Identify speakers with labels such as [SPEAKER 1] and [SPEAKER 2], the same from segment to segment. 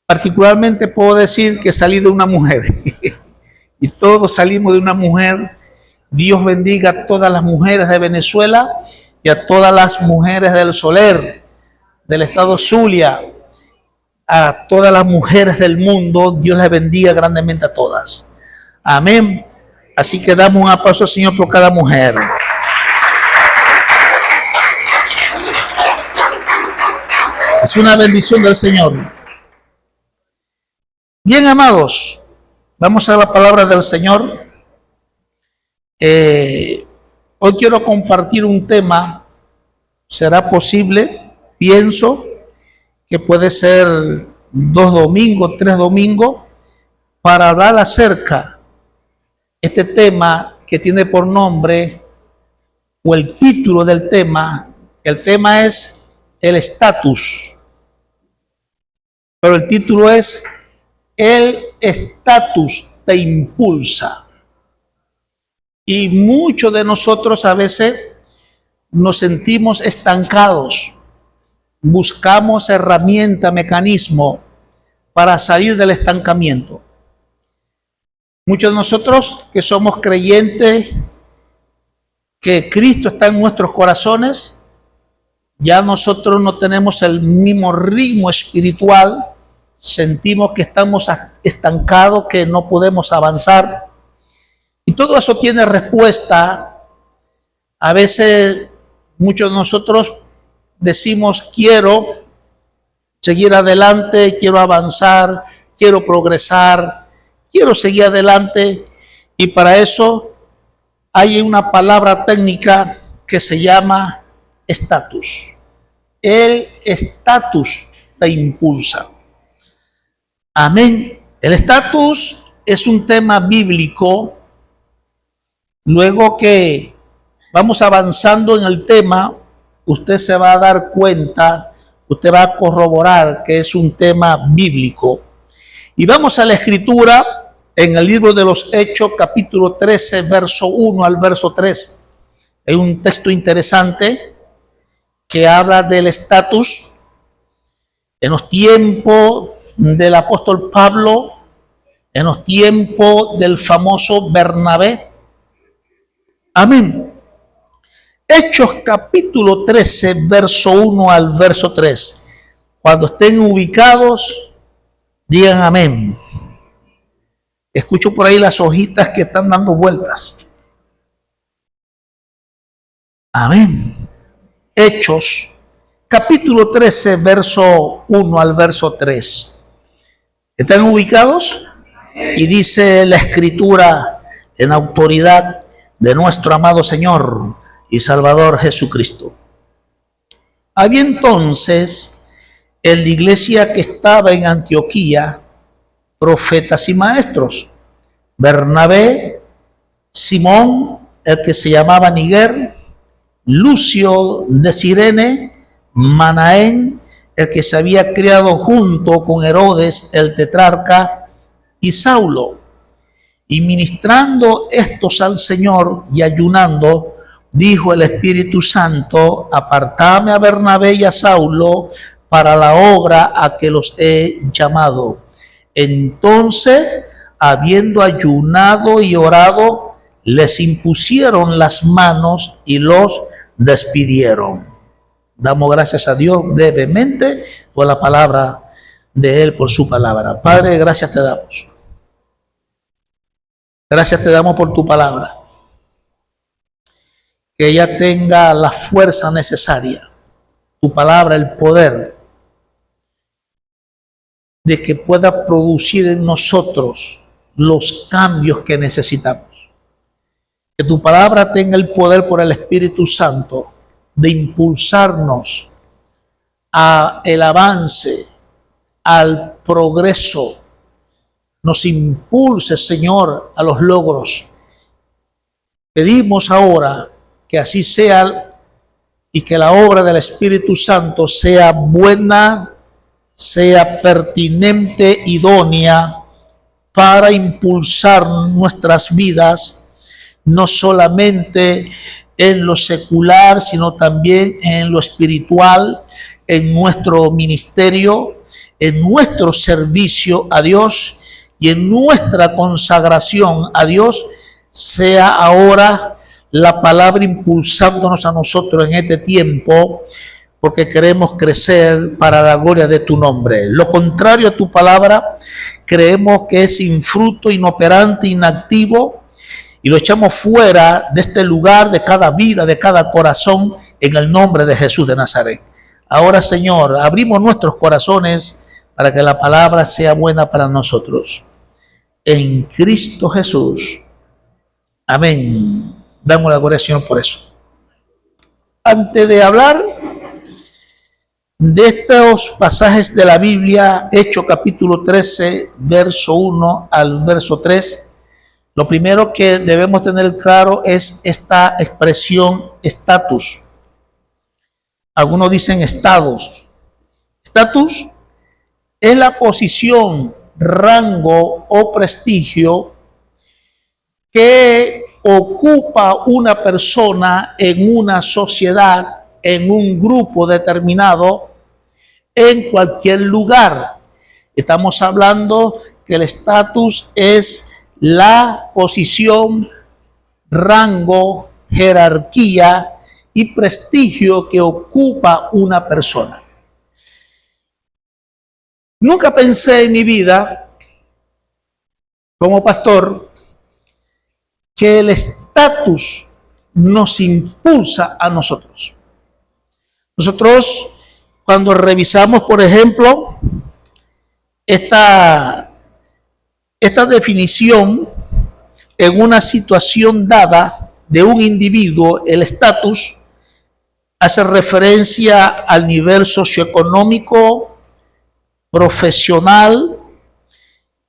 [SPEAKER 1] Particularmente puedo decir que salí de una mujer y todos salimos de una mujer. Dios bendiga a todas las mujeres de Venezuela y a todas las mujeres del Soler, del estado Zulia, a todas las mujeres del mundo. Dios les bendiga grandemente a todas. Amén. Así que damos un aplauso al Señor por cada mujer. Es una bendición del Señor. Bien, amados, vamos a la palabra del Señor. Hoy quiero compartir un tema. ¿Será posible? Pienso que puede ser 2 domingos, 3 domingos, para hablar acerca de este tema que tiene por nombre, o el título del tema. El tema es el estatus, pero el título es el estatus te impulsa. Y muchos de nosotros a veces nos sentimos estancados. Buscamos herramienta, mecanismo para salir del estancamiento. Muchos de nosotros que somos creyentes, que Cristo está en nuestros corazones, ya nosotros no tenemos el mismo ritmo espiritual. Sentimos que estamos estancados, que no podemos avanzar. Y todo eso tiene respuesta. A veces muchos de nosotros decimos: quiero seguir adelante, quiero avanzar, quiero progresar, quiero seguir adelante. Y para eso hay una palabra técnica que se llama estatus. El estatus te impulsa. Amén. El estatus es un tema bíblico. Luego que vamos avanzando en el tema, usted se va a dar cuenta, usted va a corroborar que es un tema bíblico. Y vamos a la escritura en el libro de los Hechos, capítulo 13, verso 1 al verso 3. Hay un texto interesante que habla del estatus en los tiempos del apóstol Pablo, en los tiempos del famoso Bernabé. Amén. Hechos capítulo 13, verso 1 al verso 3. Cuando estén ubicados, digan amén. Escucho por ahí las hojitas que están dando vueltas. Amén. Hechos capítulo 13, verso 1 al verso 3. ¿Están ubicados? Y dice la escritura en autoridad de nuestro amado Señor y Salvador Jesucristo. Había entonces en la iglesia que estaba en Antioquía profetas y maestros: Bernabé, Simón, el que se llamaba Niger, Lucio de Cirene, Manaén, el que se había criado junto con Herodes el tetrarca, y Saulo. Y ministrando estos al Señor y ayunando, dijo el Espíritu Santo: apartadme a Bernabé y a Saulo para la obra a que los he llamado. Entonces, habiendo ayunado y orado, les impusieron las manos y los despidieron. Damos gracias a Dios brevemente por la palabra de Él, por su palabra. Padre, gracias te damos. Gracias te damos por tu palabra. Que ella tenga la fuerza necesaria, tu palabra, el poder, de que pueda producir en nosotros los cambios que necesitamos. Que tu palabra tenga el poder por el Espíritu Santo de impulsarnos al avance, al progreso. Nos impulse, Señor, a los logros. Pedimos ahora que así sea y que la obra del Espíritu Santo sea buena, sea pertinente, idónea para impulsar nuestras vidas, no solamente en lo secular, sino también en lo espiritual, en nuestro ministerio, en nuestro servicio a Dios y en nuestra consagración a Dios sea ahora la palabra impulsándonos a nosotros en este tiempo, porque queremos crecer para la gloria de tu nombre. Lo contrario a tu palabra, creemos que es infruto, inoperante, inactivo, y lo echamos fuera de este lugar, de cada vida, de cada corazón, en el nombre de Jesús de Nazaret. Ahora, Señor, abrimos nuestros corazones para que la palabra sea buena para nosotros. En Cristo Jesús. Amén. Damos la gloria al Señor por eso. Antes de hablar de estos pasajes de la Biblia, Hechos capítulo 13, verso 1 al verso 3, lo primero que debemos tener claro es esta expresión estatus. Algunos dicen estados. Estatus es la posición, rango o prestigio que ocupa una persona en una sociedad, en un grupo determinado, en cualquier lugar. Estamos hablando que el estatus es la posición, rango, jerarquía y prestigio que ocupa una persona. Nunca pensé en mi vida, como pastor, que el estatus nos impulsa a nosotros. Nosotros, cuando revisamos, por ejemplo, esta definición en una situación dada de un individuo, el estatus hace referencia al nivel socioeconómico, profesional,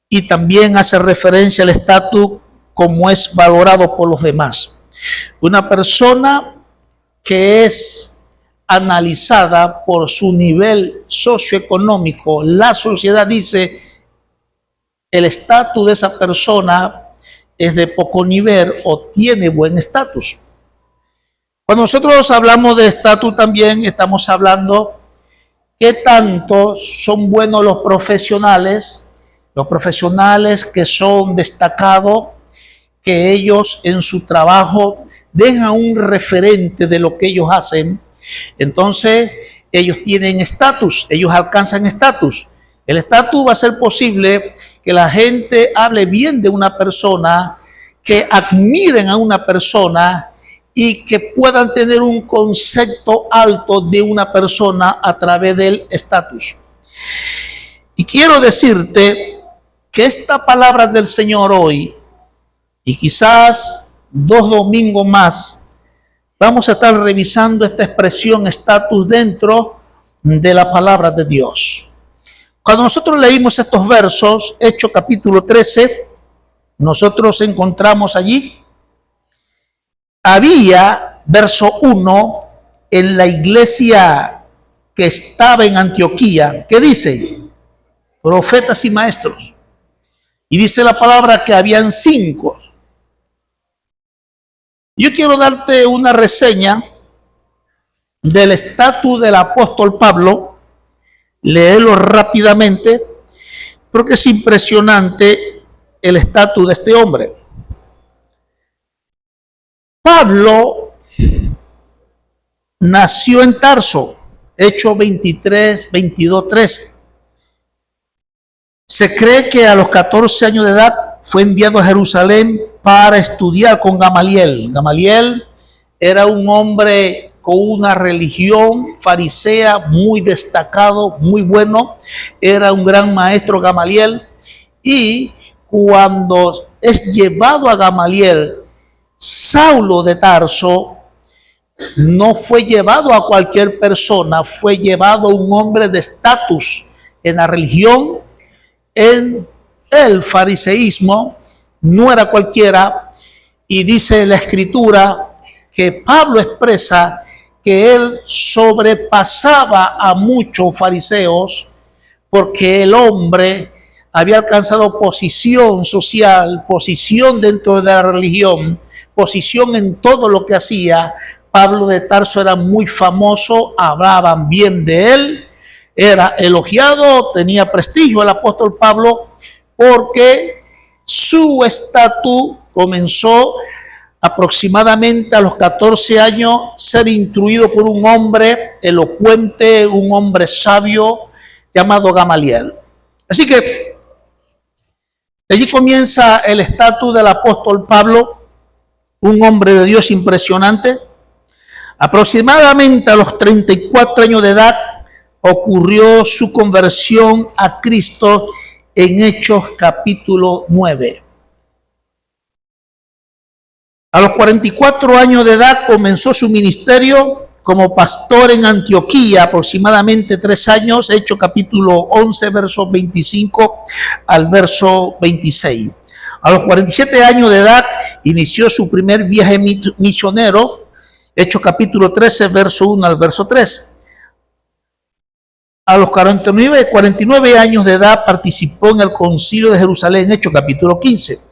[SPEAKER 1] y también hace referencia al estatus como es valorado por los demás. Una persona que es analizada por su nivel socioeconómico, la sociedad dice el estatus de esa persona es de poco nivel o tiene buen estatus. Cuando nosotros hablamos de estatus también estamos hablando qué tanto son buenos los profesionales que son destacados, que ellos en su trabajo dejan un referente de lo que ellos hacen. Entonces ellos tienen estatus, ellos alcanzan estatus. El estatus va a ser posible que la gente hable bien de una persona, que admiren a una persona y que puedan tener un concepto alto de una persona a través del estatus. Y quiero decirte que esta palabra del Señor hoy, y quizás 2 domingos más, vamos a estar revisando esta expresión estatus dentro de la palabra de Dios. Cuando nosotros leímos estos versos, Hechos capítulo 13, nosotros encontramos allí, había, verso 1, en la iglesia que estaba en Antioquía, ¿qué dice? Profetas y maestros. Y dice la palabra que habían 5. Yo quiero darte una reseña del estatus del apóstol Pablo, léelo rápidamente, porque es impresionante el estatus de este hombre. Pablo nació en Tarso, Hechos 23, 22, 13. Se cree que a los 14 años de edad fue enviado a Jerusalén para estudiar con Gamaliel. Gamaliel era un hombre con una religión farisea muy destacado, muy bueno. Era un gran maestro Gamaliel. Y cuando es llevado a Gamaliel, Saulo de Tarso no fue llevado a cualquier persona, fue llevado a un hombre de estatus en la religión, en el fariseísmo, no era cualquiera. Y dice la escritura que Pablo expresa que él sobrepasaba a muchos fariseos porque el hombre había alcanzado posición social, posición dentro de la religión, posición en todo lo que hacía. Pablo de Tarso era muy famoso, hablaban bien de él, era elogiado, tenía prestigio el apóstol Pablo, porque su estatus comenzó aproximadamente a los 14 años ser instruido por un hombre elocuente, un hombre sabio llamado Gamaliel. Así que allí comienza el estatus del apóstol Pablo, un hombre de Dios impresionante. Aproximadamente a los 34 años de edad ocurrió su conversión a Cristo en Hechos capítulo 9. A los 44 años de edad comenzó su ministerio como pastor en Antioquía, aproximadamente 3 años, Hechos capítulo 11, versos 25 al verso 26. A los 47 años de edad inició su primer viaje misionero, Hechos capítulo 13, verso 1 al verso 3. A los 49 años de edad participó en el Concilio de Jerusalén, Hechos capítulo 15.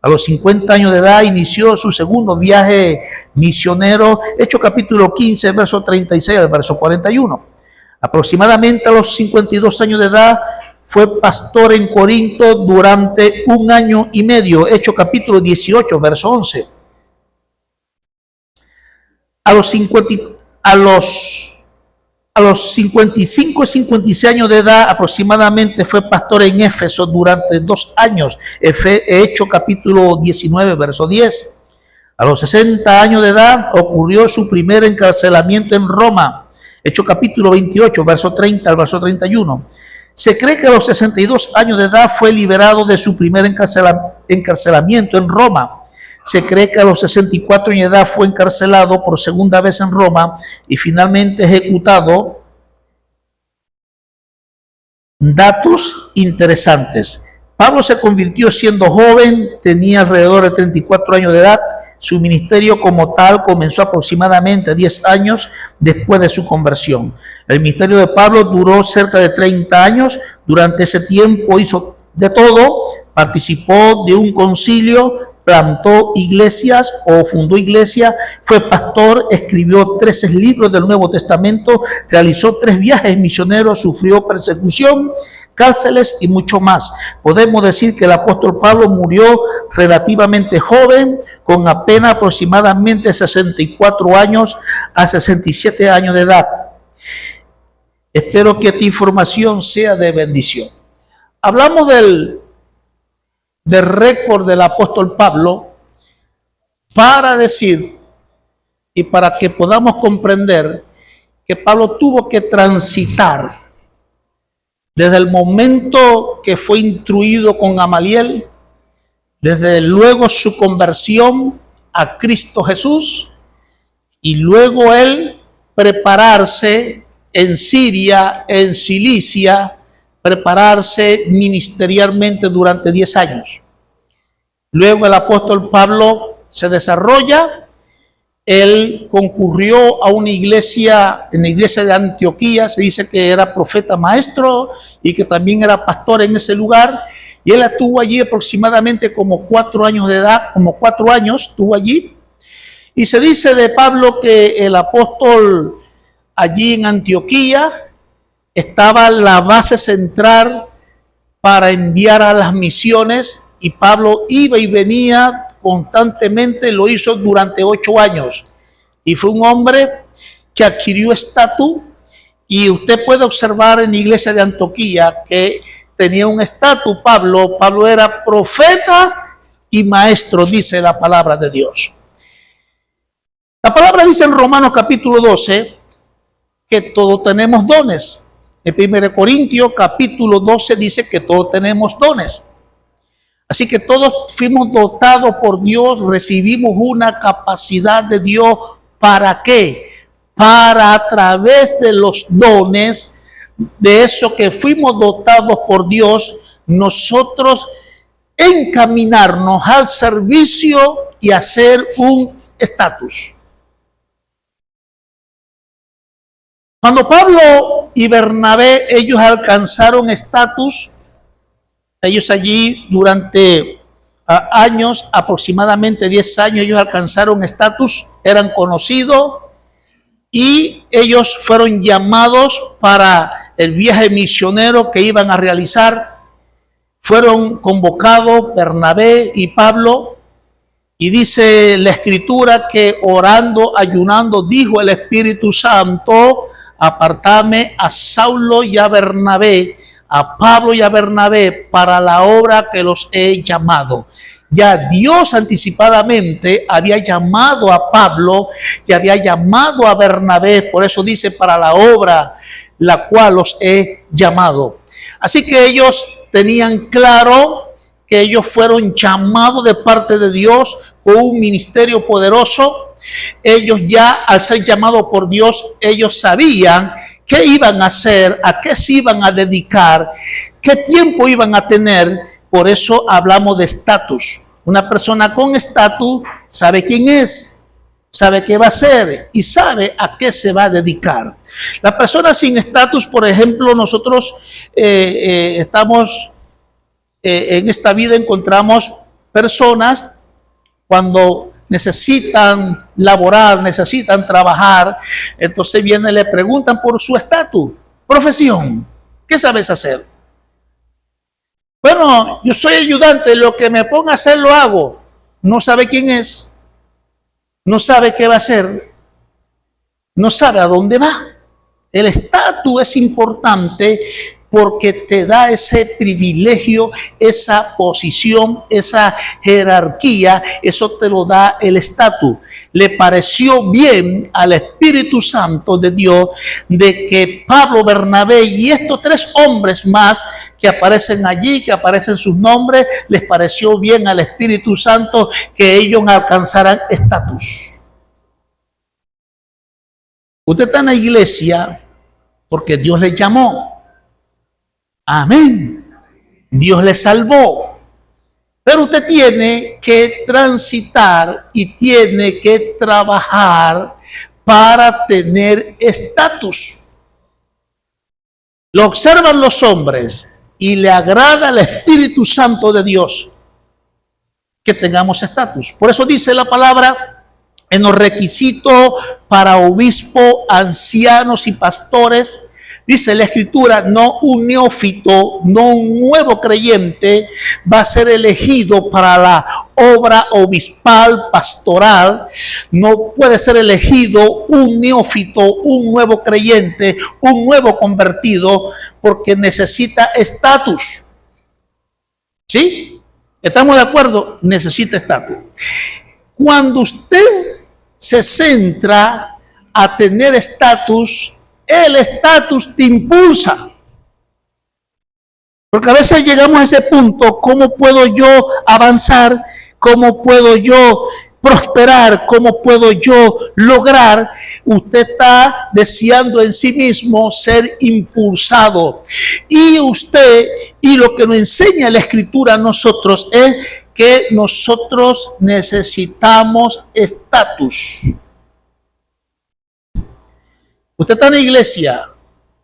[SPEAKER 1] A los 50 años de edad inició su segundo viaje misionero, Hechos capítulo 15, verso 36 al verso 41. Aproximadamente a los 52 años de edad fue pastor en Corinto durante 1 año y medio, Hechos capítulo 18, verso 11. A los 55 y 56 años de edad aproximadamente fue pastor en Éfeso durante 2 años, Hechos capítulo 19, verso 10. A los 60 años de edad ocurrió su primer encarcelamiento en Roma, Hechos capítulo 28, verso 30 al verso 31. Se cree que a los 62 años de edad fue liberado de su primer encarcelamiento en Roma. Se cree que a los 64 años de edad fue encarcelado por segunda vez en Roma y finalmente ejecutado. Datos interesantes. Pablo se convirtió siendo joven, tenía alrededor de 34 años de edad. Su ministerio como tal comenzó aproximadamente 10 años después de su conversión. El ministerio de Pablo duró cerca de 30 años. Durante ese tiempo hizo de todo, participó de un concilio, plantó iglesias o fundó iglesias, fue pastor, escribió 13 libros del Nuevo Testamento, realizó 3 viajes misioneros, sufrió persecución, cárceles y mucho más. Podemos decir que el apóstol Pablo murió relativamente joven, con apenas aproximadamente 64 años a 67 años de edad. Espero que esta información sea de bendición. Hablamos del récord del apóstol Pablo para decir y para que podamos comprender que Pablo tuvo que transitar desde el momento que fue instruido con Gamaliel, desde luego su conversión a Cristo Jesús y luego él prepararse en Siria, en Cilicia, prepararse ministerialmente durante 10 años. Luego el apóstol Pablo se desarrolla, él concurrió a una iglesia, en la iglesia de Antioquía, se dice que era profeta maestro y que también era pastor en ese lugar, y él estuvo allí aproximadamente como 4 años de edad, como 4 años estuvo allí, y se dice de Pablo que el apóstol allí en Antioquía estaba la base central para enviar a las misiones y Pablo iba y venía constantemente, lo hizo durante 8 años y fue un hombre que adquirió estatus y usted puede observar en la iglesia de Antioquía que tenía un estatus. Pablo era profeta y maestro, dice la palabra de Dios. La palabra dice en Romanos capítulo 12 que todos tenemos dones. En 1 Corintios capítulo 12 dice que todos tenemos dones. Así que todos fuimos dotados por Dios, recibimos una capacidad de Dios. ¿Para qué? Para a través de los dones, de eso que fuimos dotados por Dios, nosotros encaminarnos al servicio y hacer un estatus. Cuando Pablo y Bernabé, ellos alcanzaron estatus, ellos allí durante años, aproximadamente 10 años, ellos alcanzaron estatus, eran conocidos y ellos fueron llamados para el viaje misionero que iban a realizar. Fueron convocados Bernabé y Pablo, y dice la Escritura que orando, ayunando, dijo el Espíritu Santo: apartadme a Saulo y a Bernabé, a Pablo y a Bernabé, para la obra que los he llamado. Ya Dios anticipadamente había llamado a Pablo y había llamado a Bernabé, por eso dice: para la obra la cual los he llamado. Así que ellos tenían claro que ellos fueron llamados de parte de Dios con un ministerio poderoso. Ellos ya, al ser llamados por Dios, ellos sabían qué iban a hacer, a qué se iban a dedicar, qué tiempo iban a tener. Por eso hablamos de estatus. Una persona con estatus sabe quién es, sabe qué va a hacer y sabe a qué se va a dedicar. La persona sin estatus, por ejemplo, nosotros estamos en esta vida, encontramos personas cuando necesitan laborar, necesitan trabajar, entonces vienen y le preguntan por su estatus, profesión, ¿qué sabes hacer? Bueno, yo soy ayudante, lo que me ponga a hacer lo hago. No sabe quién es, no sabe qué va a hacer, no sabe a dónde va. El estatus es importante porque te da ese privilegio, esa posición, esa jerarquía. Eso te lo da el estatus. Le pareció bien al Espíritu Santo de Dios de que Pablo, Bernabé y estos tres hombres más que aparecen allí, que aparecen sus nombres, les pareció bien al Espíritu Santo que ellos alcanzaran estatus. Usted está en la iglesia porque Dios les llamó. Amén. Dios le salvó. Pero usted tiene que transitar y tiene que trabajar para tener estatus. Lo observan los hombres y le agrada al Espíritu Santo de Dios que tengamos estatus. Por eso dice la palabra en los requisitos para obispo, ancianos y pastores. Dice la Escritura: no un neófito, no un nuevo creyente va a ser elegido para la obra obispal, pastoral. No puede ser elegido un neófito, un nuevo creyente, un nuevo convertido, porque necesita estatus. ¿Sí? ¿Estamos de acuerdo? Necesita estatus. Cuando usted se centra a tener estatus, el estatus te impulsa. Porque a veces llegamos a ese punto: ¿cómo puedo yo avanzar? ¿Cómo puedo yo prosperar? ¿Cómo puedo yo lograr? Usted está deseando en sí mismo ser impulsado. Y lo que nos enseña la Escritura a nosotros es que nosotros necesitamos estatus. Usted está en la iglesia,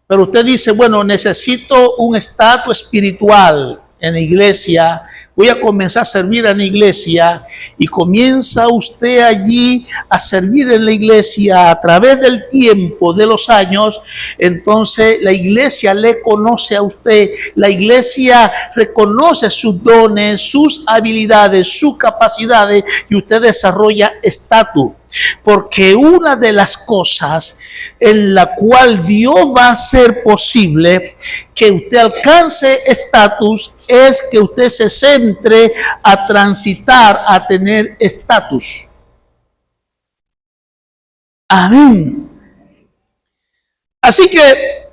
[SPEAKER 1] pero usted dice: bueno, necesito un estatus espiritual en la iglesia, voy a comenzar a servir en la iglesia, y comienza usted allí a servir en la iglesia a través del tiempo, de los años. Entonces la iglesia le conoce a usted, la iglesia reconoce sus dones, sus habilidades, sus capacidades, y usted desarrolla estatus. Porque una de las cosas en la cual Dios va a hacer posible que usted alcance estatus es que usted se centre a transitar, a tener estatus. Amén. Así que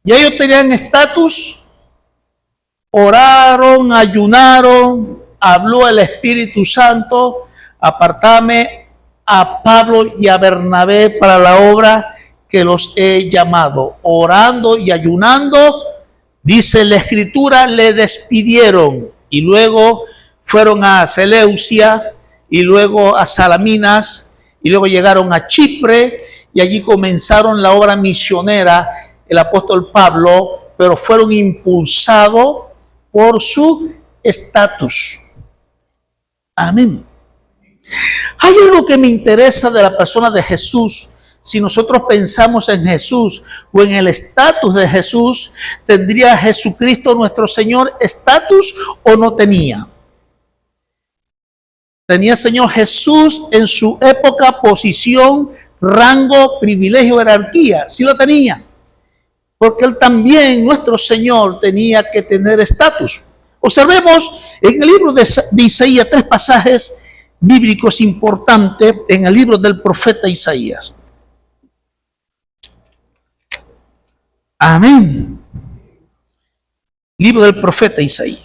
[SPEAKER 1] ya ellos tenían estatus, oraron, ayunaron, habló el Espíritu Santo: apartadme a Pablo y a Bernabé para la obra que los he llamado. Orando y ayunando, dice la Escritura, le despidieron, y luego fueron a Seleucia, y luego a Salaminas, y luego llegaron a Chipre, y allí comenzaron la obra misionera el apóstol Pablo, pero fueron impulsados por su estatus. Amén. Hay algo que me interesa de la persona de Jesús si nosotros pensamos en Jesús o en el estatus de Jesús, ¿tendría Jesucristo nuestro Señor estatus o no tenía? Tenía Señor Jesús en su época posición, rango, privilegio, jerarquía. Sí lo tenía. Porque Él también, nuestro Señor, tenía que tener estatus. Observemos en el libro de Isaías 3 pasajes bíblicos importantes en el libro del profeta Isaías. Amén. Libro del profeta Isaías.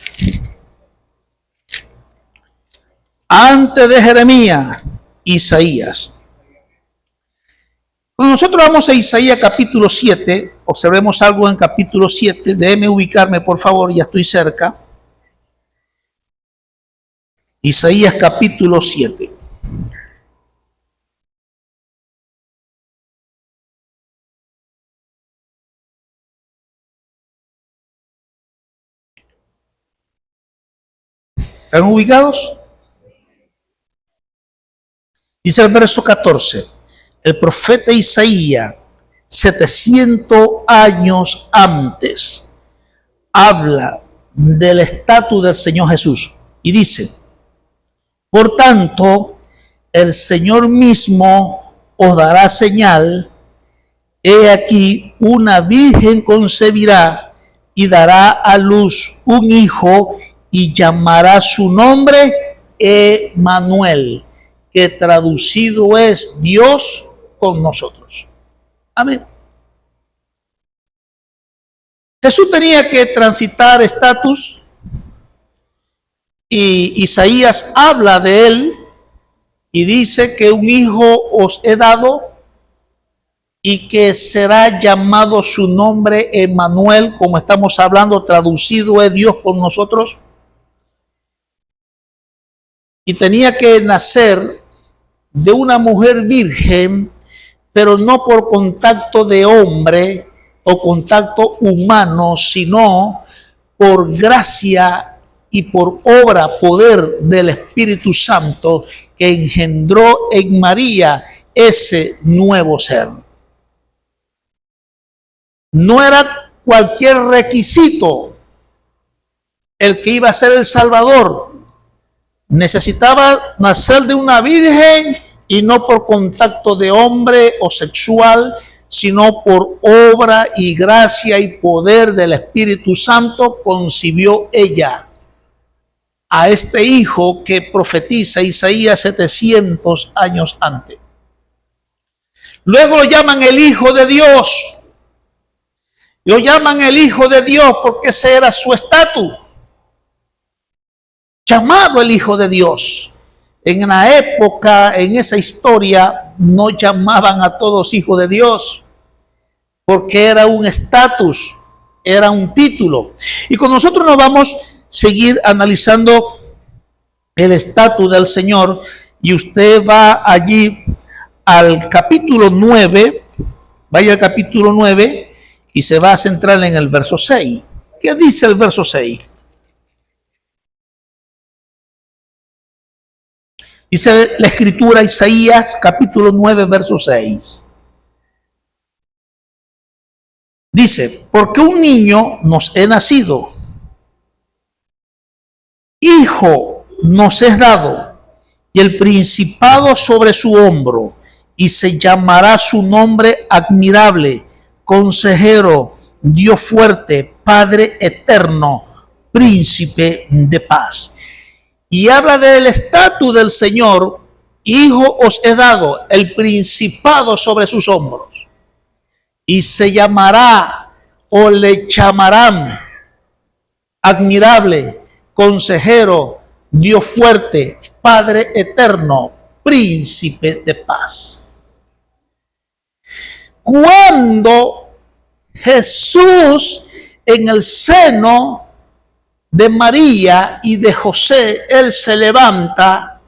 [SPEAKER 1] Antes de Jeremías, Isaías. Cuando nosotros vamos a Isaías capítulo 7, observemos algo en capítulo 7. Déjeme ubicarme, por favor, ya estoy cerca. Isaías capítulo 7. ¿Están ubicados? Dice el verso 14. El profeta Isaías, 700 años antes, habla del estatus del Señor Jesús y dice: por tanto, el Señor mismo os dará señal. He aquí, una virgen concebirá y dará a luz un hijo y llamará su nombre Emmanuel, que traducido es Dios con nosotros. Amén. Jesús tenía que transitar estatus y Isaías habla de él y dice que un hijo os he dado y que será llamado su nombre Emmanuel, como estamos hablando, traducido es Dios con nosotros. Y tenía que nacer de una mujer virgen, pero no por contacto de hombre o contacto humano, sino por gracia y por obra, poder del Espíritu Santo que engendró en María ese nuevo ser. No era cualquier requisito el que iba a ser el Salvador. Necesitaba nacer de una virgen y no por contacto de hombre o sexual, sino por obra y gracia y poder del Espíritu Santo concibió ella a este hijo que profetiza Isaías 700 años antes. Luego lo llaman el Hijo de Dios. Lo llaman el Hijo de Dios porque ese era su estatus. Llamado el Hijo de Dios. En la época, en esa historia, no llamaban a todos hijos de Dios, porque era un estatus, era un título. Y con nosotros nos vamos a seguir analizando el estatus del Señor, y usted va allí al capítulo 9, vaya al capítulo 9, y se va a centrar en el verso 6. ¿Qué dice el verso 6? Dice la escritura, Isaías capítulo 9, verso 6. Dice: porque un niño nos es nacido, hijo nos es dado, y el principado sobre su hombro, y se llamará su nombre admirable, consejero, Dios fuerte, Padre eterno, príncipe de paz. Y habla del estatus del Señor: hijo os he dado, el principado sobre sus hombros, y se llamará o le llamarán admirable, consejero, Dios fuerte, Padre eterno, príncipe de paz. Cuando Jesús en el seno de María y de José, él se levanta,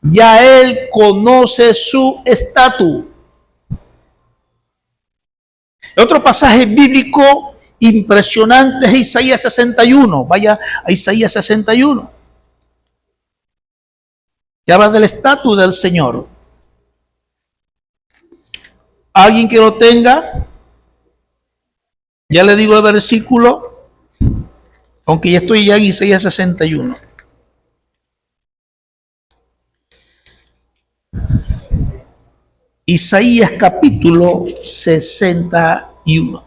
[SPEAKER 1] ya él conoce su estatus. Otro pasaje bíblico impresionante es Isaías 61. Vaya a Isaías 61. Que habla del estatus del Señor. Alguien que lo tenga, ya le digo el versículo, aunque ya estoy ya en Isaías 61. Isaías capítulo 61.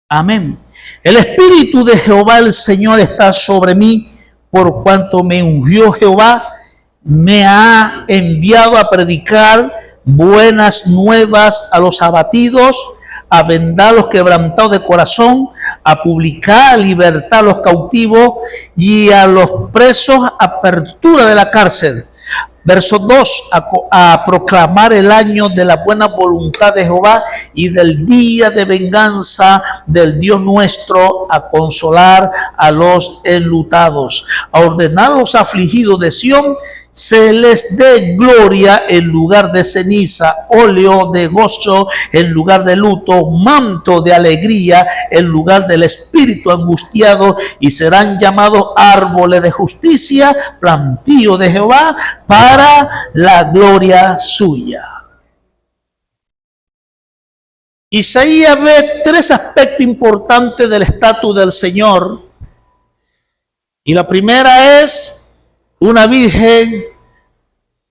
[SPEAKER 1] Amén. El Espíritu de Jehová el Señor está sobre mí, por cuanto me ungió Jehová, me ha enviado a predicar buenas nuevas a los abatidos, a vendar a los quebrantados de corazón, a publicar libertad a los cautivos y a los presos apertura de la cárcel. Verso 2, a proclamar el año de la buena voluntad de Jehová y del día de venganza del Dios nuestro, a consolar a los enlutados, a ordenar a los afligidos de Sión, se les dé gloria en lugar de ceniza, óleo de gozo en lugar de luto, manto de alegría en lugar del espíritu angustiado, y serán llamados árboles de justicia, plantío de Jehová, para la gloria suya. Isaías ve tres aspectos importantes del estatus del Señor, y la primera es una virgen,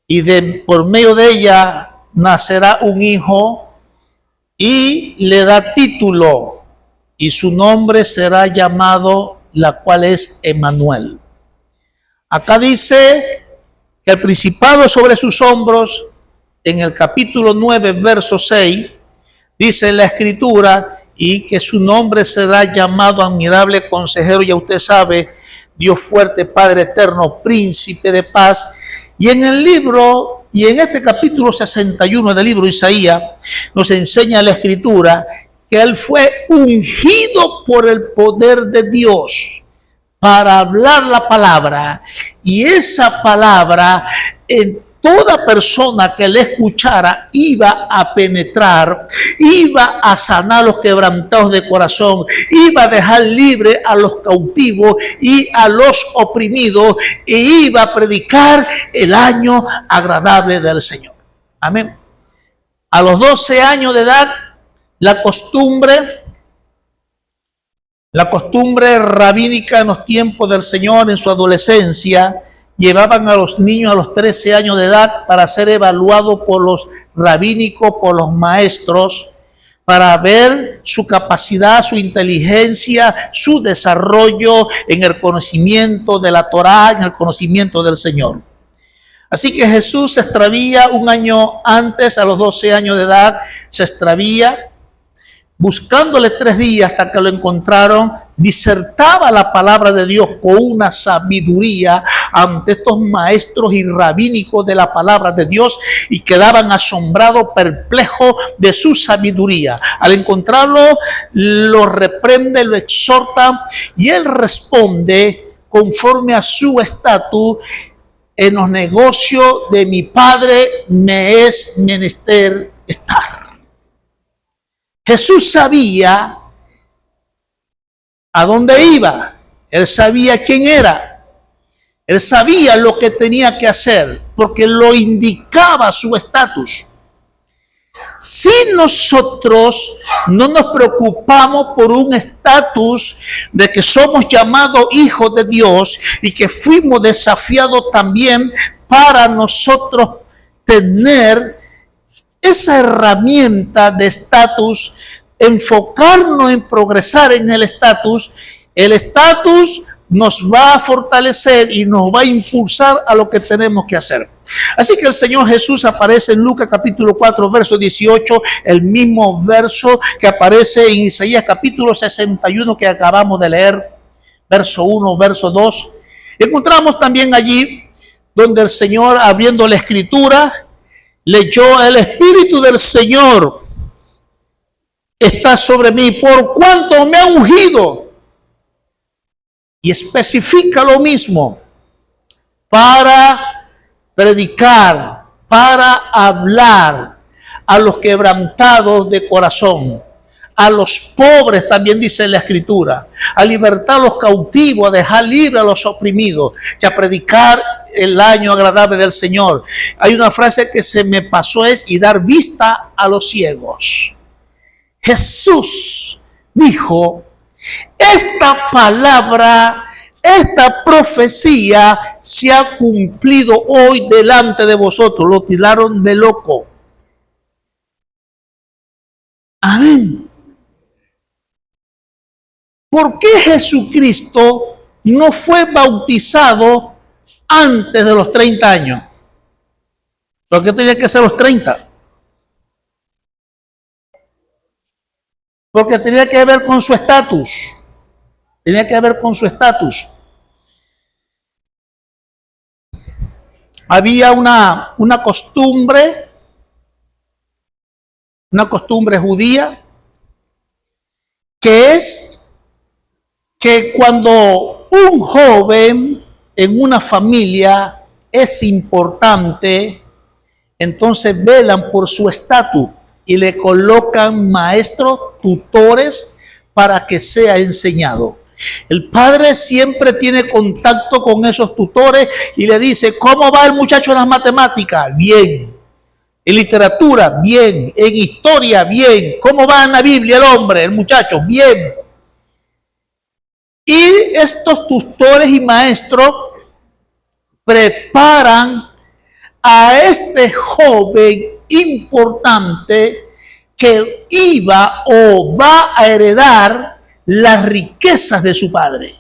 [SPEAKER 1] y por medio de ella nacerá un hijo, y le da título, y su nombre será llamado, la cual es Emmanuel. Acá dice que el principado sobre sus hombros, en el capítulo 9, verso 6, dice en la escritura, y que su nombre será llamado admirable consejero, ya usted sabe, Dios fuerte, Padre eterno, príncipe de paz. Y en el libro, y en este capítulo 61 del libro de Isaías, nos enseña la escritura que él fue ungido por el poder de Dios para hablar la palabra, y esa palabra en toda persona que le escuchara iba a penetrar, iba a sanar los quebrantados de corazón, iba a dejar libre a los cautivos y a los oprimidos, e iba a predicar el año agradable del Señor. Amén. A los 12 años de edad, la costumbre rabínica en los tiempos del Señor, en su adolescencia, llevaban a los niños a los 13 años de edad para ser evaluados por los rabínicos, por los maestros, para ver su capacidad, su inteligencia, su desarrollo en el conocimiento de la Torá, en el conocimiento del Señor. Así que Jesús se extravía un año antes, a los 12 años de edad, se extravía. Buscándole 3 días hasta que lo encontraron, disertaba la palabra de Dios con una sabiduría ante estos maestros y rabínicos de la palabra de Dios, y quedaban asombrados, perplejos de su sabiduría. Al encontrarlo, lo reprende, lo exhorta, y él responde conforme a su estatus: en los negocios de mi Padre me es menester estar. Jesús sabía a dónde iba, él sabía quién era, él sabía lo que tenía que hacer, porque lo indicaba su estatus. Si nosotros no nos preocupamos por un estatus de que somos llamados hijos de Dios y que fuimos desafiados también para nosotros tener esa herramienta de estatus, enfocarnos en progresar en el estatus nos va a fortalecer y nos va a impulsar a lo que tenemos que hacer. Así que el Señor Jesús aparece en Lucas capítulo 4, verso 18, el mismo verso que aparece en Isaías capítulo 61 que acabamos de leer, verso 1, verso 2. Encontramos también allí donde el Señor, abriendo la escritura, leyó: el Espíritu del Señor está sobre mí, por cuanto me ha ungido. Y especifica lo mismo: para predicar, para hablar a los quebrantados de corazón, a los pobres, también dice la escritura, a libertar a los cautivos, a dejar libre a los oprimidos, y a predicar el año agradable del Señor. Hay una frase que se me pasó, es y dar vista a los ciegos. Jesús dijo, esta palabra, esta profecía se ha cumplido hoy delante de vosotros. Lo tiraron de loco. Amén. ¿Por qué Jesucristo no fue bautizado antes de los 30 años? ¿Por qué tenía que ser los 30? Porque tenía que ver con su estatus. Tenía que ver con su estatus. Había una costumbre judía, que es que cuando un joven en una familia es importante, entonces velan por su estatus y le colocan maestros, tutores, para que sea enseñado. El padre siempre tiene contacto con esos tutores y le dice, ¿cómo va el muchacho en las matemáticas? Bien. En literatura, bien. En historia, bien. ¿Cómo va en la Biblia el hombre, el muchacho? Bien. Y estos tutores y maestros preparan a este joven importante que iba o va a heredar las riquezas de su padre.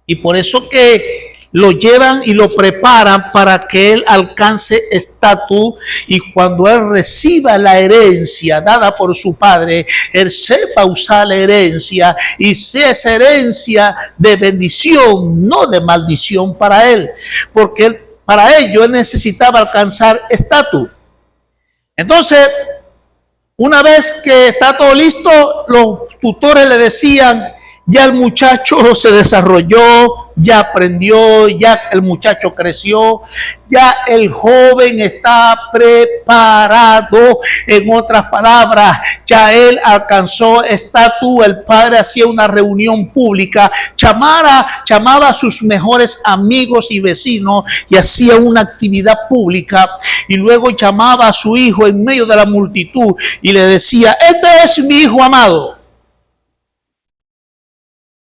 [SPEAKER 1] Y por eso que lo llevan y lo preparan para que él alcance estatus, y cuando él reciba la herencia dada por su padre, él sepa usar la herencia y sea esa herencia de bendición, no de maldición para él, porque él, para ello él necesitaba alcanzar estatus. Entonces, una vez que está todo listo, los tutores le decían, ya el muchacho se desarrolló, ya aprendió, ya el muchacho creció, ya el joven está preparado. En otras palabras, ya él alcanzó estatus. El padre hacía una reunión pública, llamaba a sus mejores amigos y vecinos y hacía una actividad pública, y luego llamaba a su hijo en medio de la multitud y le decía, este es mi hijo amado,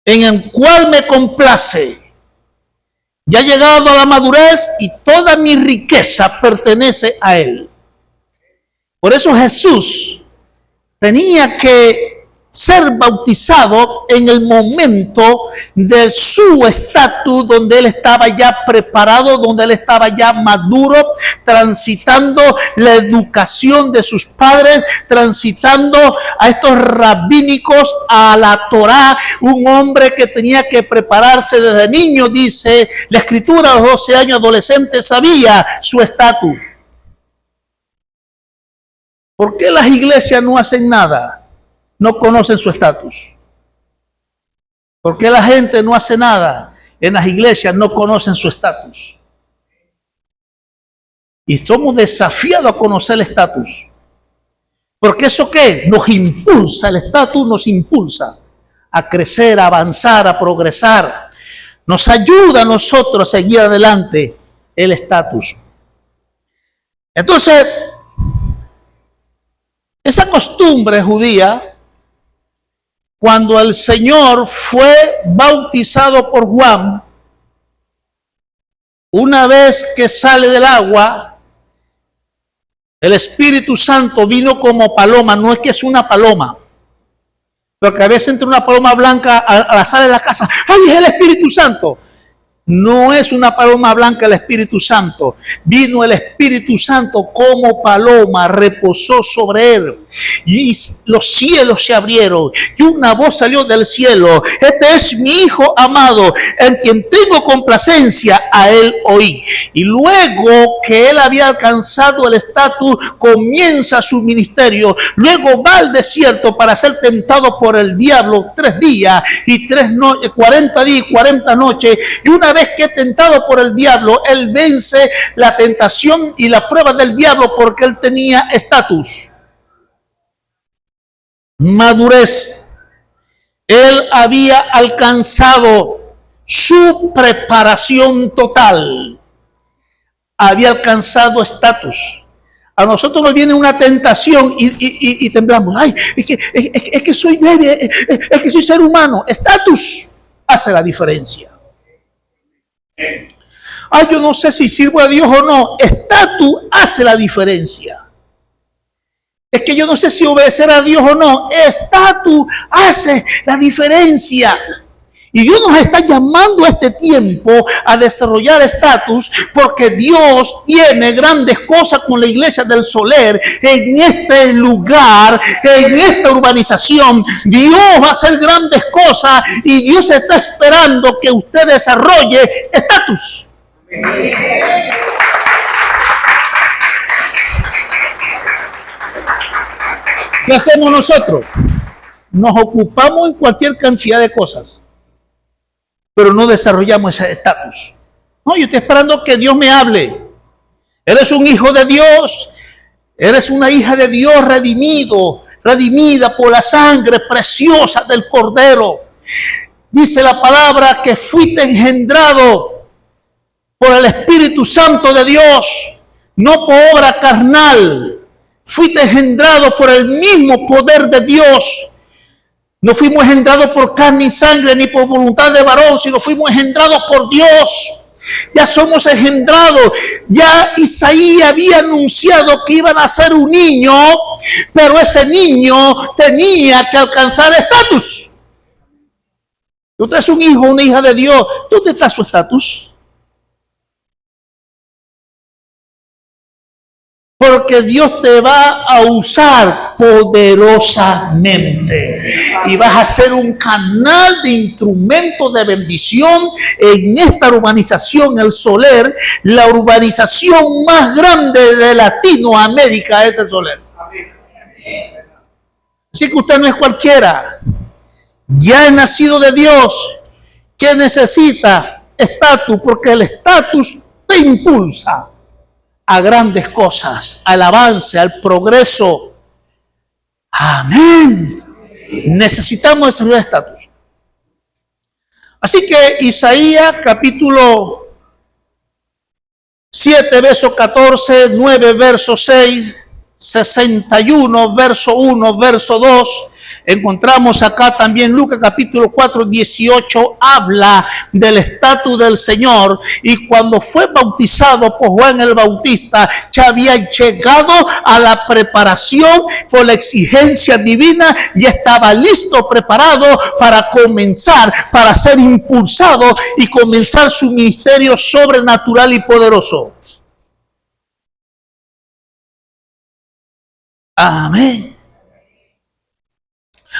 [SPEAKER 1] en el cual me complace. Ya ha llegado a la madurez y toda mi riqueza pertenece a él. Por eso Jesús tenía que ser bautizado en el momento de su estatus, donde él estaba ya preparado, donde él estaba ya maduro, transitando la educación de sus padres, transitando a estos rabínicos, a la Torá. Un hombre que tenía que prepararse desde niño, dice la Escritura, a los 12 años, adolescente, sabía su estatus. ¿Por qué las iglesias no hacen nada? No conocen su estatus. ¿Por qué la gente no hace nada en las iglesias? No conocen su estatus. Y somos desafiados a conocer el estatus. Porque eso ¿qué? Nos impulsa, el estatus nos impulsa a crecer, a avanzar, a progresar. Nos ayuda a nosotros a seguir adelante el estatus. Entonces, esa costumbre judía, cuando el Señor fue bautizado por Juan, una vez que sale del agua, el Espíritu Santo vino como paloma. No es que es una paloma, porque a veces entra una paloma blanca a la sala de la casa. ¡Ay, es el Espíritu Santo! No es una paloma blanca el Espíritu Santo. Vino el Espíritu Santo como paloma, reposó sobre él. Y los cielos se abrieron y una voz salió del cielo. Este es mi Hijo amado, en quien tengo complacencia, a él oí. Y luego que él había alcanzado el estatus, comienza su ministerio. Luego va al desierto para ser tentado por el diablo 3 días y 40 días y 40 noches. Y una vez que es tentado por el diablo, él vence la tentación y la prueba del diablo, porque él tenía estatus, madurez. Él había alcanzado su preparación total. había alcanzado estatus. A nosotros nos viene una tentación y temblamos. Ay, es que soy débil, es que soy ser humano. Estatus hace la diferencia. Ay, yo no sé si sirvo a Dios o no. Estatus hace la diferencia. Es que yo no sé si obedecer a Dios o no. Estatus hace la diferencia. Y Dios nos está llamando a este tiempo a desarrollar estatus, porque Dios tiene grandes cosas con la iglesia del Soler en este lugar, en esta urbanización. Dios va a hacer grandes cosas y Dios está esperando que usted desarrolle estatus. ¿Qué hacemos nosotros? Nos ocupamos en cualquier cantidad de cosas, pero no desarrollamos ese estatus. No, yo estoy esperando que Dios me hable. Eres un hijo de Dios, eres una hija de Dios redimida por la sangre preciosa del Cordero. Dice la palabra que fuiste engendrado por el Espíritu Santo de Dios, no por obra carnal. Fuiste engendrado por el mismo poder de Dios. No fuimos engendrados por carne y sangre, ni por voluntad de varón, sino fuimos engendrados por Dios. Ya somos engendrados. Ya Isaías había anunciado que iba a nacer un niño, pero ese niño tenía que alcanzar estatus. Usted es un hijo, una hija de Dios. ¿Dónde está su estatus? Porque Dios te va a usar poderosamente y vas a ser un canal de instrumento de bendición en esta urbanización, el Soler. La urbanización más grande de Latinoamérica es el Soler. Así que usted no es cualquiera. Ya es nacido de Dios. ¿Qué necesita? Estatus, porque el estatus te impulsa a grandes cosas, al avance, al progreso. Amén. Necesitamos desarrollar estatus. Así que Isaías capítulo 7, verso 14, 9, verso 6, 61, verso 1, verso 2. Encontramos acá también Lucas capítulo 4, 18, habla del estatus del Señor. Y cuando fue bautizado por Juan el Bautista, ya había llegado a la preparación por la exigencia divina y estaba listo, preparado para comenzar, para ser impulsado y comenzar su ministerio sobrenatural y poderoso. Amén.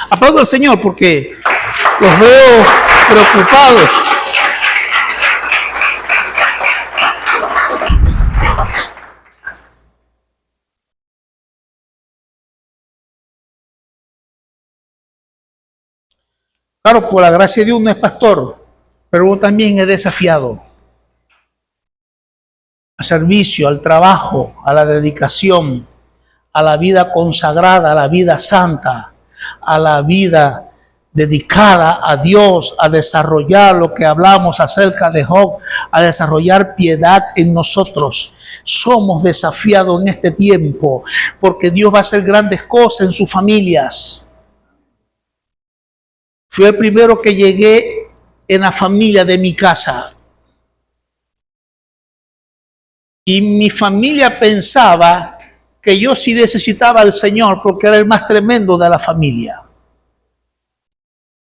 [SPEAKER 1] Aplaudo al Señor porque los veo preocupados. Claro, por la gracia de Dios no es pastor, pero uno también es desafiado al servicio, al trabajo, a la dedicación, a la vida consagrada, a la vida santa, a la vida dedicada a Dios, a desarrollar lo que hablamos acerca de Job, a desarrollar piedad en nosotros. Somos desafiados en este tiempo porque Dios va a hacer grandes cosas en sus familias. Fui el primero que llegué en la familia de mi casa. Y mi familia pensaba que yo sí necesitaba al Señor porque era el más tremendo de la familia.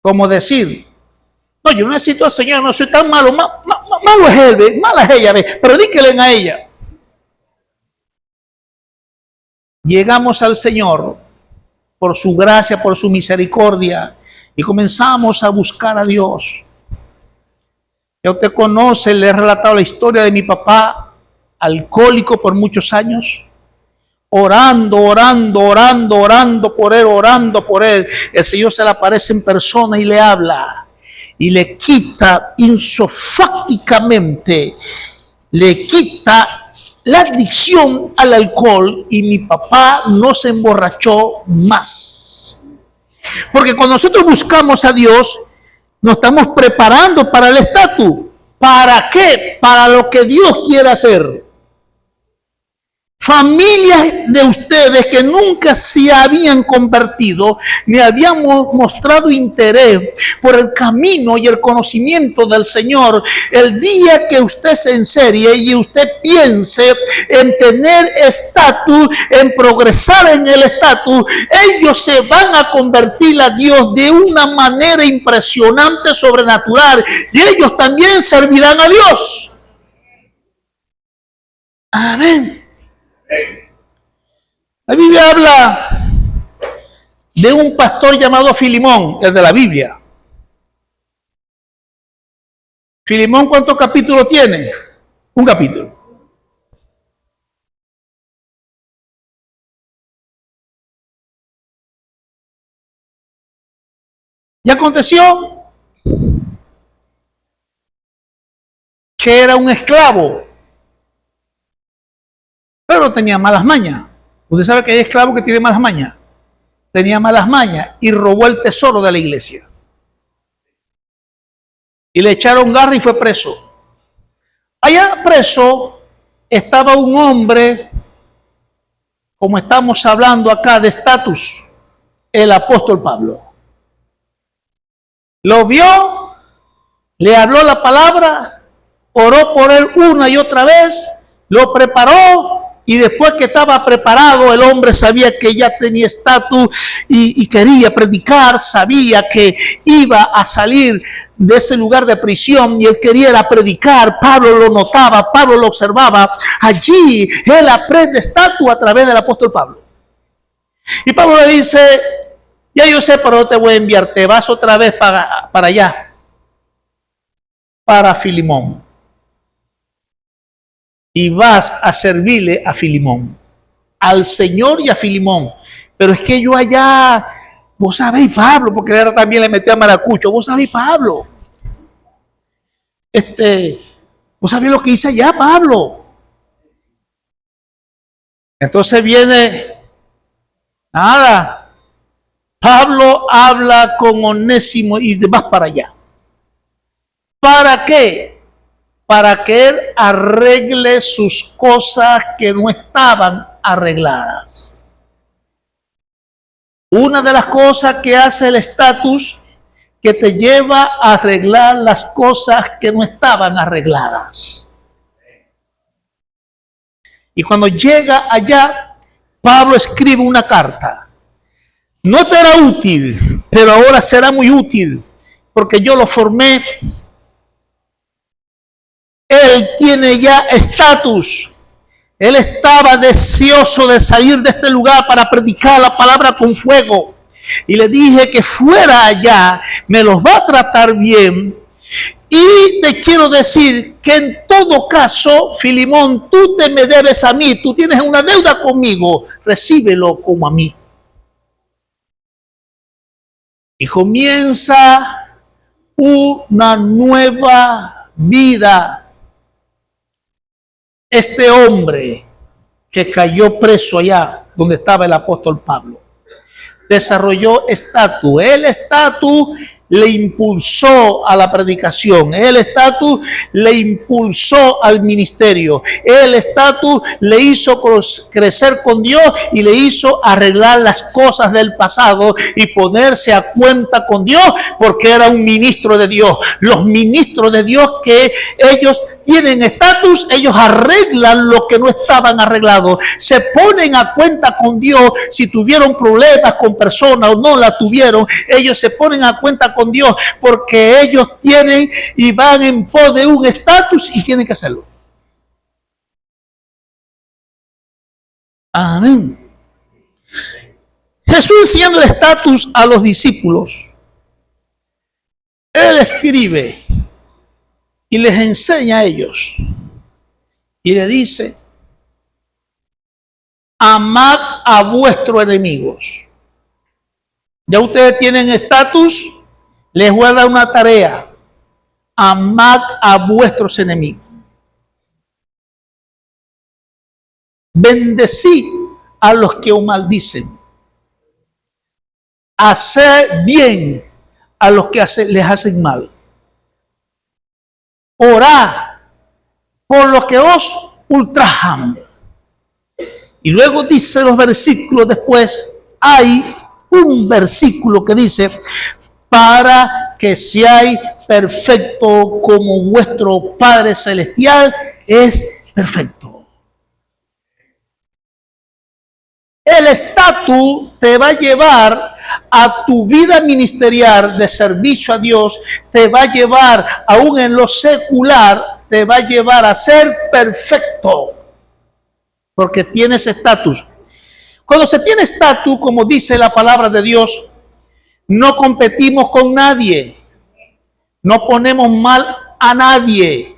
[SPEAKER 1] Como decir, no, yo no necesito al Señor, no soy tan malo, malo es él, mala es ella, predíquenle a ella. Llegamos al Señor por su gracia, por su misericordia, y comenzamos a buscar a Dios. Ya usted conoce, le he relatado la historia de mi papá, alcohólico por muchos años. Orando por él. El Señor se le aparece en persona y le habla. Y le quita insofácticamente, le quita la adicción al alcohol. Y mi papá no se emborrachó más. Porque cuando nosotros buscamos a Dios, nos estamos preparando para el estatus. ¿Para qué? Para lo que Dios quiere hacer. familias de ustedes que nunca se habían convertido ni habían mostrado interés por el camino y el conocimiento del Señor, el día que usted se enserie y usted piense en tener estatus, en progresar en el estatus, ellos se van a convertir a Dios de una manera impresionante, sobrenatural, y ellos también servirán a Dios. Amén. La Biblia habla de un pastor llamado Filemón, el de la Biblia. Filemón, ¿cuántos capítulos tiene? Un capítulo. Y aconteció que era un esclavo, pero tenía malas mañas. Usted sabe que hay esclavos que tienen malas mañas. Tenía malas mañas y robó el tesoro de la iglesia. Y le echaron garra y fue preso. Allá preso estaba un hombre, como estamos hablando acá, de estatus, el apóstol Pablo. Lo vio, le habló la palabra, oró por él una y otra vez, lo preparó. Y después que estaba preparado, el hombre sabía que ya tenía estatus y quería predicar, sabía que iba a salir de ese lugar de prisión y él quería predicar. Pablo lo notaba, Pablo lo observaba. Allí él aprende estatus a través del apóstol Pablo. Y Pablo le dice, ya yo sé para dónde te voy a enviar, te vas otra vez para allá, para Filemón. Y vas a servirle a Filemón, al Señor y a Filemón. Pero es que yo allá, vos sabéis Pablo, porque él también le metía maracucho, vos sabéis Pablo. Vos sabéis lo que hice allá, Pablo. Entonces viene, nada, Pablo habla con Onésimo y vas para allá. ¿Para qué? Para que él arregle sus cosas que no estaban arregladas. Una de las cosas que hace el estatus que te lleva a arreglar las cosas que no estaban arregladas. Y cuando llega allá, Pablo escribe una carta. No te era útil, pero ahora será muy útil, porque yo lo formé. Él tiene ya estatus. Él estaba deseoso de salir de este lugar para predicar la palabra con fuego. Y le dije que fuera allá, me los va a tratar bien. Y te quiero decir que en todo caso, Filemón, tú te me debes a mí. Tú tienes una deuda conmigo. Recíbelo como a mí. Y comienza una nueva vida. Este hombre que cayó preso allá donde estaba el apóstol Pablo desarrolló estatus. El estatus le impulsó a la predicación. El estatus le impulsó al ministerio. El estatus le hizo crecer con Dios y le hizo arreglar las cosas del pasado y ponerse a cuenta con Dios, porque era un ministro de Dios. Los ministros de Dios, que ellos tienen estatus, ellos arreglan lo que no estaban arreglados. Se ponen a cuenta con Dios si tuvieron problemas con personas o no la tuvieron. Ellos se ponen a cuenta con Dios porque ellos tienen y van en pos de un estatus y tienen que hacerlo. Amén. Jesús enseñando el estatus a los discípulos. Él escribe y les enseña a ellos y le dice: amad a vuestros enemigos. Ya ustedes tienen estatus. Les voy a dar una tarea: amad a vuestros enemigos. Bendecid a los que os maldicen. Haced bien a los que les hacen mal. Orad por los que os ultrajan. Y luego dice los versículos después, hay un versículo que dice, para que seáis perfecto como vuestro Padre Celestial es perfecto. El estatus te va a llevar a tu vida ministerial de servicio a Dios, te va a llevar, aún en lo secular, te va a llevar a ser perfecto, porque tienes estatus. Cuando se tiene estatus, como dice la palabra de Dios, no competimos con nadie, no ponemos mal a nadie,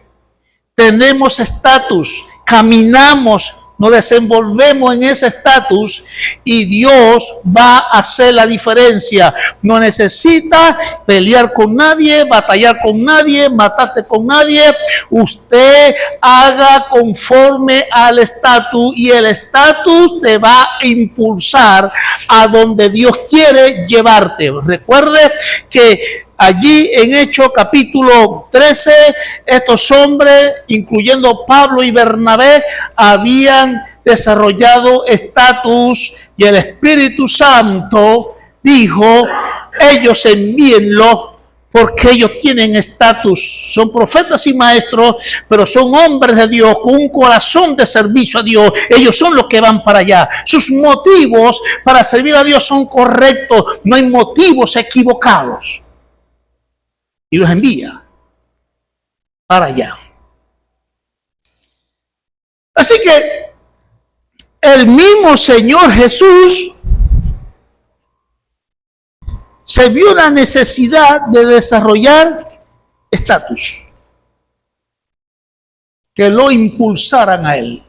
[SPEAKER 1] tenemos estatus, caminamos, nos desenvolvemos en ese estatus y Dios va a hacer la diferencia. No necesita pelear con nadie, batallar con nadie, matarte con nadie. Usted haga conforme al estatus y el estatus te va a impulsar a donde Dios quiere llevarte. Recuerde que allí en Hechos capítulo 13, estos hombres, incluyendo Pablo y Bernabé, habían desarrollado estatus y el Espíritu Santo dijo, ellos envíenlos porque ellos tienen estatus, son profetas y maestros, pero son hombres de Dios con un corazón de servicio a Dios. Ellos son los que van para allá. Sus motivos para servir a Dios son correctos, no hay motivos equivocados. Y los envía para allá. Así que el mismo Señor Jesús se vio la necesidad de desarrollar estatus que lo impulsaran a él.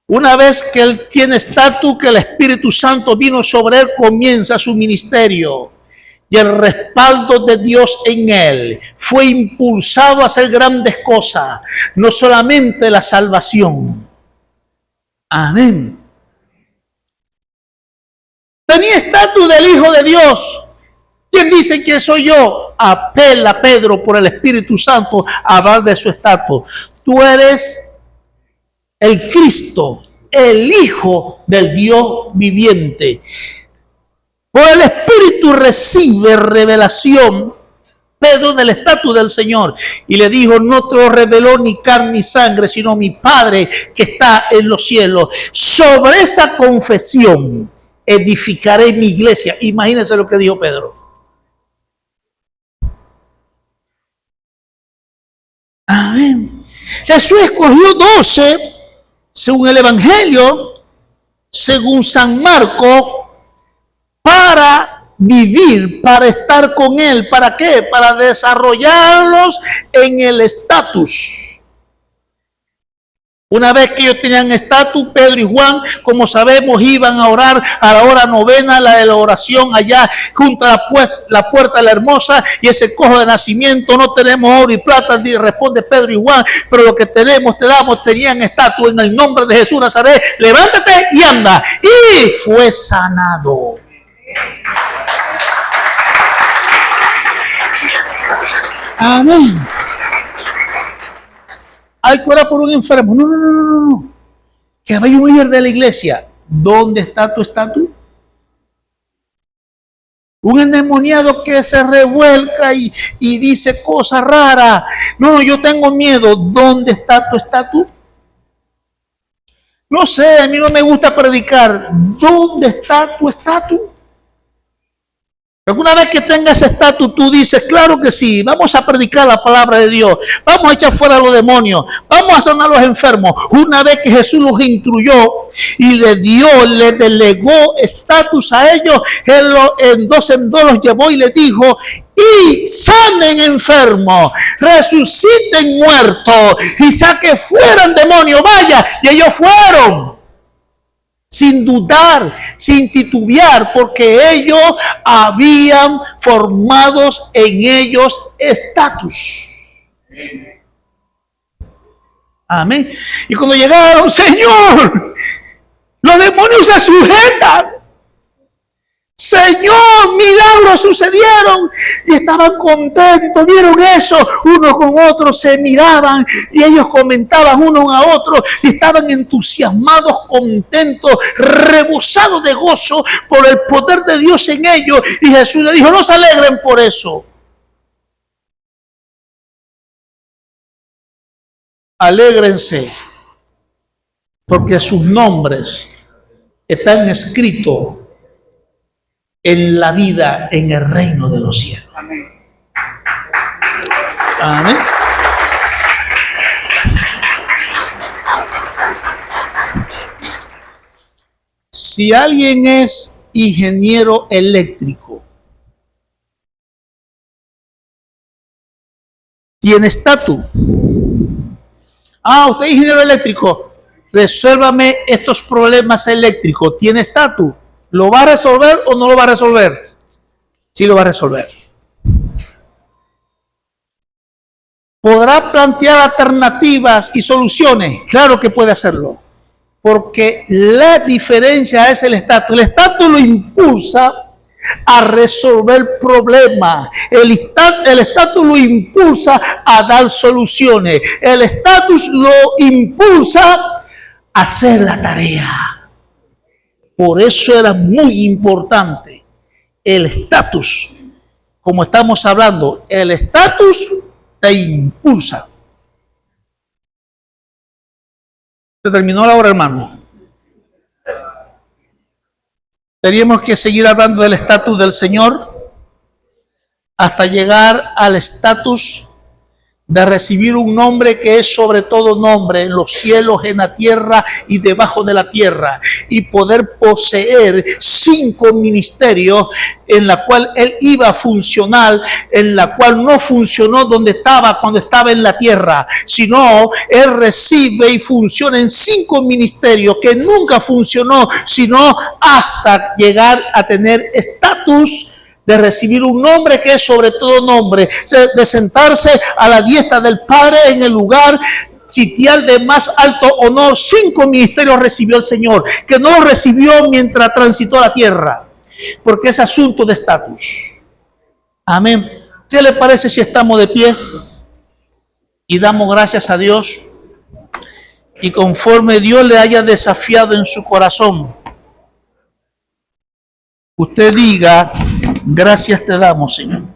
[SPEAKER 1] Una vez que él tiene estatus, que el Espíritu Santo vino sobre él, comienza su ministerio. Y el respaldo de Dios en él fue impulsado a hacer grandes cosas, no solamente la salvación. Amén. Tenía estatus del Hijo de Dios. ¿Quién dice que soy yo? Apela Pedro por el Espíritu Santo a hablar de su estatus. Tú eres el Cristo, el Hijo del Dios viviente. Por el Espíritu recibe revelación Pedro del estatus del Señor. Y le dijo, no te lo reveló ni carne ni sangre, sino mi Padre que está en los cielos. Sobre esa confesión edificaré mi iglesia. Imagínense lo que dijo Pedro. Amén. Jesús escogió 12, según el Evangelio, según San Marcos, para vivir, para estar con Él. ¿Para qué? Para desarrollarlos en el estatus. Una vez que ellos tenían estatus, Pedro y Juan, como sabemos, iban a orar a la hora novena, la de la oración allá junto a la puerta de la hermosa, y ese cojo de nacimiento, no tenemos oro y plata, responde Pedro y Juan, pero lo que tenemos te damos. Tenían estatus en el nombre de Jesús Nazaret, levántate y anda, y fue sanado. Amén. Hay que orar por un enfermo. No. Que vaya un líder de la iglesia. ¿Dónde está tu estatus? Un endemoniado que se revuelca y dice cosas raras. No, yo tengo miedo. ¿Dónde está tu estatus? No sé, a mí no me gusta predicar. ¿Dónde está tu estatus? Alguna vez que tengas estatus, tú dices, claro que sí, vamos a predicar la palabra de Dios, vamos a echar fuera a los demonios, vamos a sanar a los enfermos. Una vez que Jesús los instruyó y le delegó estatus a ellos, él en dos los llevó y les dijo, y sanen enfermos, resuciten muertos y saquen fuera demonios. Vaya, y ellos fueron. Sin dudar, sin titubear, porque ellos habían formados en ellos estatus. Amén. Y cuando llegaron, Señor, los demonios se sujetan. Señor, milagros sucedieron y estaban contentos, vieron eso, unos con otros se miraban y ellos comentaban unos a otros y estaban entusiasmados, contentos, rebosados de gozo por el poder de Dios en ellos. Y Jesús le dijo: no se alegren por eso, alégrense porque sus nombres están escritos en la vida, en el reino de los cielos. Amén. Amén. Si alguien es ingeniero eléctrico, tiene estatus. Usted es ingeniero eléctrico, resuélvame estos problemas eléctricos. ¿Tiene estatus? ¿Lo va a resolver o no lo va a resolver? Sí lo va a resolver. ¿Podrá plantear alternativas y soluciones? Claro que puede hacerlo. Porque la diferencia es el estatus. El estatus lo impulsa a resolver problemas. El estatus lo impulsa a dar soluciones. El estatus lo impulsa a hacer la tarea. Por eso era muy importante el estatus. Como estamos hablando, el estatus te impulsa. Se terminó la hora, hermano. Teníamos que seguir hablando del estatus del Señor hasta llegar al estatus de recibir un nombre que es sobre todo nombre, en los cielos, en la tierra y debajo de la tierra, y poder poseer 5 ministerios en la cual él iba a funcionar, en la cual no funcionó donde estaba cuando estaba en la tierra, sino él recibe y funciona en 5 ministerios que nunca funcionó, sino hasta llegar a tener estatus de recibir un nombre que es sobre todo nombre, de sentarse a la diestra del Padre en el lugar sitial de más alto honor. 5 ministerios recibió el Señor, que no lo recibió mientras transitó la tierra, porque es asunto de estatus. Amén. ¿Qué le parece si estamos de pies y damos gracias a Dios? Y conforme Dios le haya desafiado en su corazón, usted diga: gracias te damos, Señor.